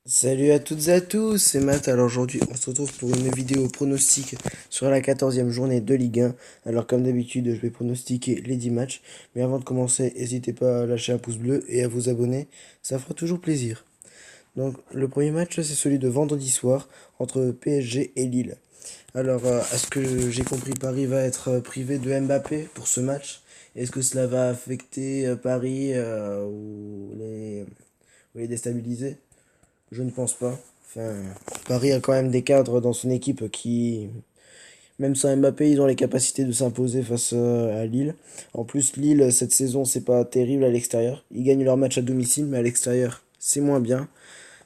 Salut à toutes et à tous, c'est Matt. Alors aujourd'hui, on se retrouve pour une vidéo pronostic sur la 14e journée de Ligue 1. Alors comme d'habitude, je vais pronostiquer les 10 matchs. Mais avant de commencer, n'hésitez pas à lâcher un pouce bleu et à vous abonner, ça fera toujours plaisir. Donc le premier match, c'est celui de vendredi soir entre PSG et Lille. Alors, à ce que j'ai compris, Paris va être privé de Mbappé pour ce match. Est-ce que cela va affecter Paris ou les déstabiliser? Je ne pense pas. Enfin, Paris a quand même des cadres dans son équipe qui, même sans Mbappé, ils ont les capacités de s'imposer face à Lille. En plus, Lille, cette saison, c'est pas terrible à l'extérieur. Ils gagnent leur match à domicile, mais à l'extérieur, c'est moins bien.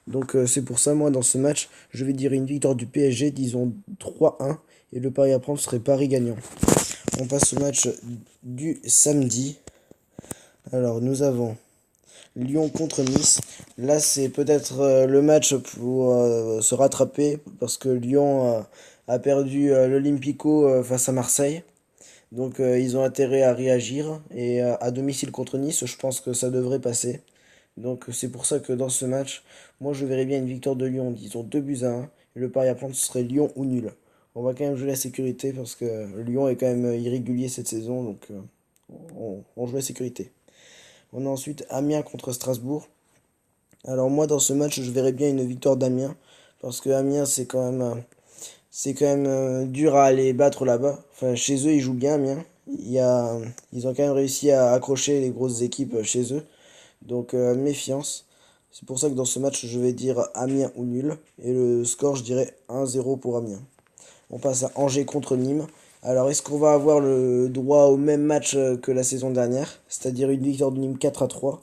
Donc, c'est pour ça, moi, dans ce match, je vais dire une victoire du PSG, disons 3-1. Et le pari à prendre serait Paris gagnant. On passe au match du samedi. Alors, nous avons Lyon contre Nice. Là, c'est peut-être le match pour se rattraper parce que Lyon a perdu l'Olympico face à Marseille. Donc, ils ont intérêt à réagir. Et à domicile contre Nice, je pense que ça devrait passer. Donc, c'est pour ça que dans ce match, moi, je verrais bien une victoire de Lyon, disons 2 buts à 1. Et le pari à prendre, ce serait Lyon ou nul. On va quand même jouer la sécurité parce que Lyon est quand même irrégulier cette saison. Donc, on joue la sécurité. On a ensuite Amiens contre Strasbourg. Alors moi dans ce match je verrais bien une victoire d'Amiens parce que Amiens c'est quand même dur à aller battre là-bas. Enfin chez eux ils jouent bien Amiens. Ils ont quand même réussi à accrocher les grosses équipes chez eux. Donc méfiance. C'est pour ça que dans ce match je vais dire Amiens ou nul. Et le score je dirais 1-0 pour Amiens. On passe à Angers contre Nîmes. Alors est-ce qu'on va avoir le droit au même match que la saison dernière, c'est-à-dire une victoire de Nîmes 4-3?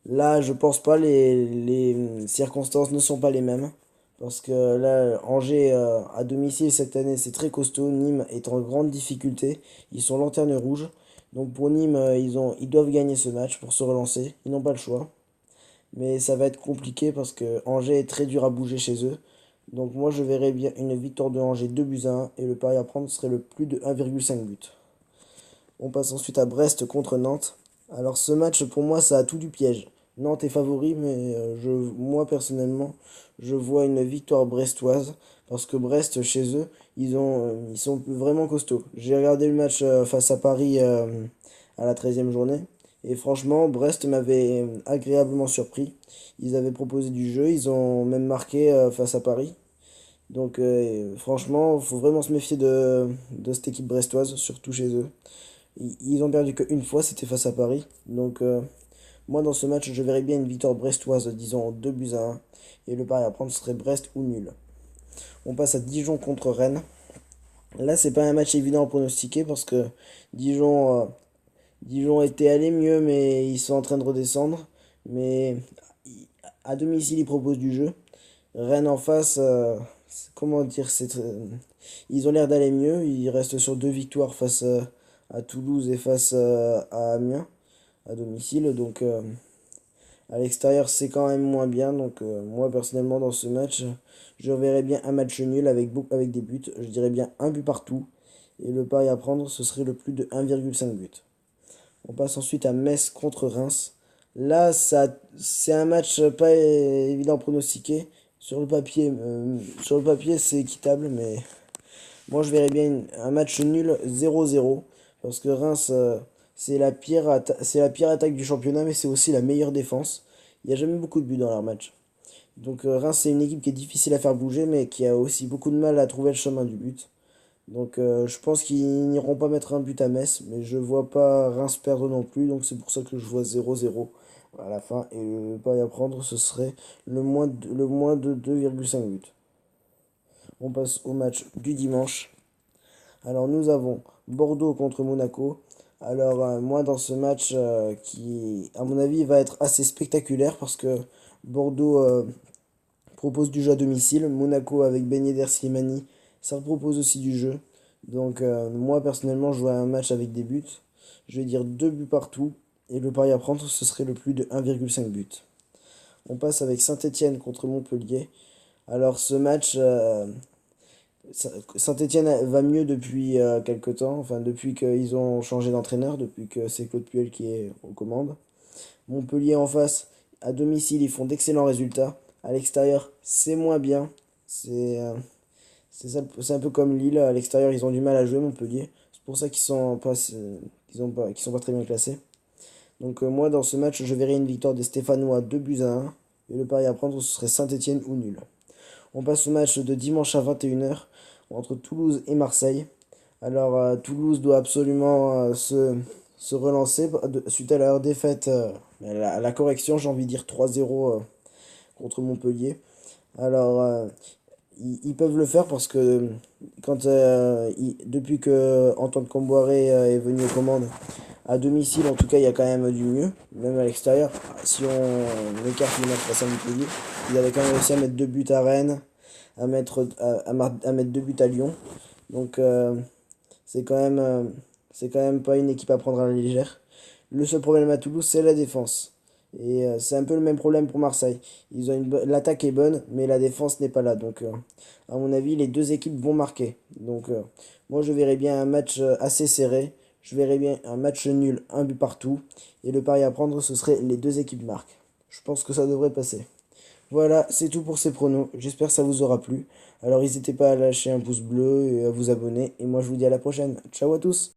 Là, je pense pas, les circonstances ne sont pas les mêmes. Parce que là, Angers à domicile cette année, c'est très costaud. Nîmes est en grande difficulté. Ils sont lanterne rouge. Donc pour Nîmes, ils doivent gagner ce match pour se relancer. Ils n'ont pas le choix. Mais ça va être compliqué parce que Angers est très dur à bouger chez eux. Donc moi, je verrais bien une victoire de Angers 2 buts à 1. Et le pari à prendre serait le plus de 1,5 but. On passe ensuite à Brest contre Nantes. Alors ce match, pour moi, ça a tout du piège. Nantes est favori, mais moi personnellement, je vois une victoire brestoise. Parce que Brest, chez eux, ils sont vraiment costauds. J'ai regardé le match face à Paris à la 13e journée. Et franchement, Brest m'avait agréablement surpris. Ils avaient proposé du jeu, ils ont même marqué face à Paris. Donc franchement, il faut vraiment se méfier de cette équipe brestoise, surtout chez eux. Ils ont perdu qu'une fois, c'était face à Paris. Donc, moi, dans ce match, je verrais bien une victoire brestoise, disons 2 buts à 1. Et le pari à prendre serait Brest ou nul. On passe à Dijon contre Rennes. Là, c'est pas un match évident à pronostiquer parce que Dijon, Dijon était allé mieux, mais ils sont en train de redescendre. Mais à domicile, ils proposent du jeu. Rennes en face, comment dire, ils ont l'air d'aller mieux. Ils restent sur 2 victoires face à Toulouse et face à Amiens à domicile. Donc à l'extérieur, c'est quand même moins bien. Donc moi, personnellement, dans ce match, je verrais bien un match nul avec des buts. Je dirais bien un but partout. Et le pari à prendre, ce serait le plus de 1,5 but. On passe ensuite à Metz contre Reims. Là, c'est un match pas évident à pronostiquer. Sur le papier, c'est équitable, mais moi je verrais bien un match nul 0-0 parce que Reims c'est la pire attaque du championnat, mais c'est aussi la meilleure défense. Il n'y a jamais beaucoup de buts dans leur match. Donc Reims c'est une équipe qui est difficile à faire bouger, mais qui a aussi beaucoup de mal à trouver le chemin du but. Donc je pense qu'ils n'iront pas mettre un but à Metz, mais je vois pas Reims perdre non plus, donc c'est pour ça que je vois 0-0 à la fin. Et le pari à prendre, ce serait le moins de 2,5 buts. On passe au match du dimanche. Alors nous avons Bordeaux contre Monaco. Alors moi dans ce match qui à mon avis va être assez spectaculaire parce que Bordeaux propose du jeu à domicile. Monaco avec Ben Yedder Slimani, ça propose aussi du jeu. Donc moi personnellement je vois un match avec des buts. Je vais dire 2 buts partout. Et le pari à prendre ce serait le plus de 1,5 but. On passe avec Saint-Étienne contre Montpellier. Alors ce match, Saint-Étienne va mieux depuis quelque temps, enfin depuis qu'ils ont changé d'entraîneur, depuis que c'est Claude Puel qui est aux commandes. Montpellier en face, à domicile, ils font d'excellents résultats. À l'extérieur, c'est moins bien. C'est c'est un peu comme Lille. À l'extérieur, ils ont du mal à jouer, Montpellier. C'est pour ça qu'ils sont pas très bien classés. Donc moi, dans ce match, je verrai une victoire des Stéphanois 2 buts à 1. Et le pari à prendre, ce serait Saint-Étienne ou nul. On passe au match de dimanche à 21 h entre Toulouse et Marseille. Alors Toulouse doit absolument se relancer suite à leur défaite, la correction, j'ai envie de dire 3-0 contre Montpellier. Alors ils peuvent le faire parce que depuis que Antoine Comboiré est venu aux commandes, à domicile en tout cas il y a quand même du mieux, même à l'extérieur. Si on écarte le match face à Montpellier, ils avaient quand même réussi à mettre 2 buts à Rennes, à mettre 2 buts à Lyon. Donc c'est quand même, c'est quand même pas une équipe à prendre à la légère. Le seul problème à Toulouse, c'est la défense. Et c'est un peu le même problème pour Marseille. L'attaque est bonne, mais la défense n'est pas là. Donc, à mon avis, les deux équipes vont marquer. Donc, moi, je verrais bien un match assez serré. Je verrais bien un match nul, un but partout. Et le pari à prendre, ce serait les deux équipes marquent. Je pense que ça devrait passer. Voilà, c'est tout pour ces pronos. J'espère que ça vous aura plu. Alors, n'hésitez pas à lâcher un pouce bleu et à vous abonner. Et moi, je vous dis à la prochaine. Ciao à tous!